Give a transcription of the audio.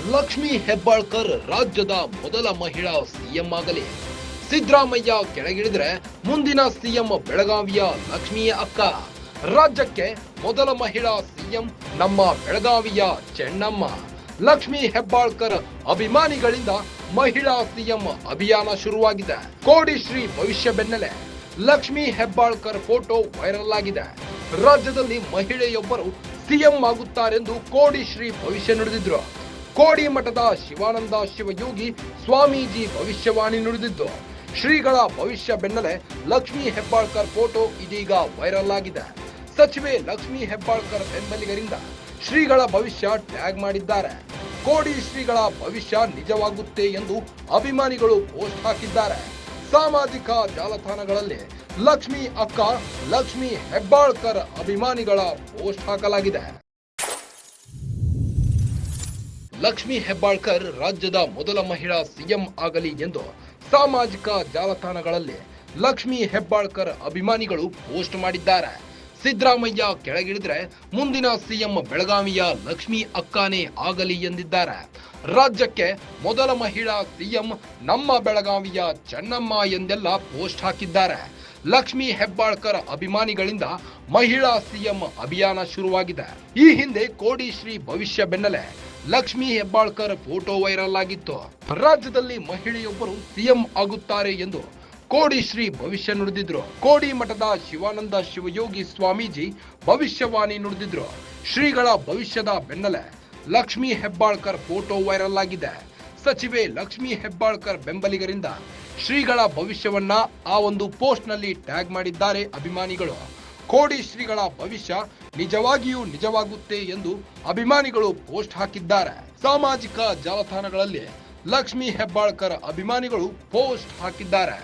ಲಕ್ಷ್ಮೀ ಹೆಬ್ಬಾಳ್ಕರ್ ರಾಜ್ಯದ ಮೊದಲ ಮಹಿಳಾ ಸಿಎಂ ಆಗಲಿ. ಸಿದ್ದರಾಮಯ್ಯ ಕೆಳಗಿಳಿದ್ರೆ ಮುಂದಿನ ಸಿಎಂ ಬೆಳಗಾವಿಯ ಲಕ್ಷ್ಮಿಯ ಅಕ್ಕ. ರಾಜ್ಯಕ್ಕೆ ಮೊದಲ ಮಹಿಳಾ ಸಿಎಂ ನಮ್ಮ ಬೆಳಗಾವಿಯ ಚೆನ್ನಮ್ಮ. ಲಕ್ಷ್ಮೀ ಹೆಬ್ಬಾಳ್ಕರ್ ಅಭಿಮಾನಿಗಳಿಂದ ಮಹಿಳಾ ಸಿಎಂ ಅಭಿಯಾನ ಶುರುವಾಗಿದೆ. ಕೋಡಿಶ್ರೀ ಭವಿಷ್ಯ ಬೆನ್ನಲ್ಲೇ ಲಕ್ಷ್ಮೀ ಹೆಬ್ಬಾಳ್ಕರ್ ಫೋಟೋ ವೈರಲ್ ಆಗಿದೆ. ರಾಜ್ಯದಲ್ಲಿ ಮಹಿಳೆಯೊಬ್ಬರು ಸಿಎಂ ಆಗುತ್ತಾರೆಂದು ಕೋಡಿಶ್ರೀ ಭವಿಷ್ಯ ನುಡಿದಿದ್ರು. ಕೋಡಿ ಮಠದ ಶಿವಾನಂದ ಶಿವಯೋಗಿ ಸ್ವಾಮೀಜಿ ಭವಿಷ್ಯವಾಣಿ ನುಡಿದಿದ್ದು, ಶ್ರೀಗಳ ಭವಿಷ್ಯ ಬೆನ್ನಲ್ಲೇ ಲಕ್ಷ್ಮೀ ಹೆಬ್ಬಾಳ್ಕರ್ ಫೋಟೋ ಇದೀಗ ವೈರಲ್ ಆಗಿದೆ. ಸಚಿವೆ ಲಕ್ಷ್ಮೀ ಹೆಬ್ಬಾಳ್ಕರ್ ಬೆಂಬಲಿಗರಿಂದ ಶ್ರೀಗಳ ಭವಿಷ್ಯ ಟ್ಯಾಗ್ ಮಾಡಿದ್ದಾರೆ. ಕೋಡಿ ಶ್ರೀಗಳ ಭವಿಷ್ಯ ನಿಜವಾಗುತ್ತೆ ಎಂದು ಅಭಿಮಾನಿಗಳು ಪೋಸ್ಟ್ ಹಾಕಿದ್ದಾರೆ. ಸಾಮಾಜಿಕ ಜಾಲತಾಣಗಳಲ್ಲಿ ಲಕ್ಷ್ಮೀ ಅಕ್ಕ, ಲಕ್ಷ್ಮೀ ಹೆಬ್ಬಾಳ್ಕರ್ ಅಭಿಮಾನಿಗಳ ಪೋಸ್ಟ್ ಹಾಕಲಾಗಿದೆ. ಲಕ್ಷ್ಮೀ ಹೆಬ್ಬಾಳ್ಕರ್ ರಾಜ್ಯದ ಮೊದಲ ಮಹಿಳಾ ಸಿಎಂ ಆಗಲಿ ಎಂದು ಸಾಮಾಜಿಕ ಜಾಲತಾಣಗಳಲ್ಲಿ ಲಕ್ಷ್ಮೀ ಹೆಬ್ಬಾಳ್ಕರ್ ಅಭಿಮಾನಿಗಳು ಪೋಸ್ಟ್ ಮಾಡಿದ್ದಾರೆ. ಸಿದ್ದರಾಮಯ್ಯ ಕೆಳಗಿಳಿದ್ರೆ ಮುಂದಿನ ಸಿಎಂ ಬೆಳಗಾವಿಯ ಲಕ್ಷ್ಮೀ ಅಕ್ಕಾನೇ ಆಗಲಿ ಎಂದಿದ್ದಾರೆ. ರಾಜ್ಯಕ್ಕೆ ಮೊದಲ ಮಹಿಳಾ ಸಿಎಂ ನಮ್ಮ ಬೆಳಗಾವಿಯ ಚೆನ್ನಮ್ಮ ಎಂದೆಲ್ಲ ಪೋಸ್ಟ್ ಹಾಕಿದ್ದಾರೆ. ಲಕ್ಷ್ಮೀ ಹೆಬ್ಬಾಳ್ಕರ್ ಅಭಿಮಾನಿಗಳಿಂದ ಮಹಿಳಾ ಸಿಎಂ ಅಭಿಯಾನ ಶುರುವಾಗಿದೆ. ಈ ಹಿಂದೆ ಕೋಡಿಶ್ರೀ ಭವಿಷ್ಯ ಬೆನ್ನಲ್ಲೇ ಲಕ್ಷ್ಮೀ ಹೆಬ್ಬಾಳ್ಕರ್ ಫೋಟೋ ವೈರಲ್ ಆಗಿತ್ತು. ರಾಜ್ಯದಲ್ಲಿ ಮಹಿಳೆಯೊಬ್ಬರು ಸಿಎಂ ಆಗುತ್ತಾರೆ ಎಂದು ಕೋಡಿಶ್ರೀ ಭವಿಷ್ಯ ನುಡಿದಿದ್ರು. ಕೋಡಿ ಮಠದ ಶಿವಾನಂದ ಶಿವಯೋಗಿ ಸ್ವಾಮೀಜಿ ಭವಿಷ್ಯವಾಣಿ ನುಡಿದಿದ್ರು. ಶ್ರೀಗಳ ಭವಿಷ್ಯದ ಬೆನ್ನಲ್ಲೇ ಲಕ್ಷ್ಮೀ ಹೆಬ್ಬಾಳ್ಕರ್ ಫೋಟೋ ವೈರಲ್ ಆಗಿದೆ. ಸಚಿವೆ ಲಕ್ಷ್ಮೀ ಹೆಬ್ಬಾಳ್ಕರ್ ಬೆಂಬಲಿಗರಿಂದ ಶ್ರೀಗಳ ಭವಿಷ್ಯವನ್ನ ಆ ಒಂದು ಪೋಸ್ಟ್ ನಲ್ಲಿ ಟ್ಯಾಗ್ ಮಾಡಿದ್ದಾರೆ ಅಭಿಮಾನಿಗಳು. ಕೋಡಿ ಶ್ರೀಗಳ ಭವಿಷ್ಯ ನಿಜವಾಗಿಯೂ ನಿಜವಾಗುತ್ತೆ ಎಂದು ಅಭಿಮಾನಿಗಳು ಪೋಸ್ಟ್ ಹಾಕಿದ್ದಾರೆ. ಸಾಮಾಜಿಕ ಜಾಲತಾಣಗಳಲ್ಲಿ ಲಕ್ಷ್ಮೀ ಹೆಬ್ಬಾಳ್ಕರ್ ಅಭಿಮಾನಿಗಳು ಪೋಸ್ಟ್ ಹಾಕಿದ್ದಾರೆ.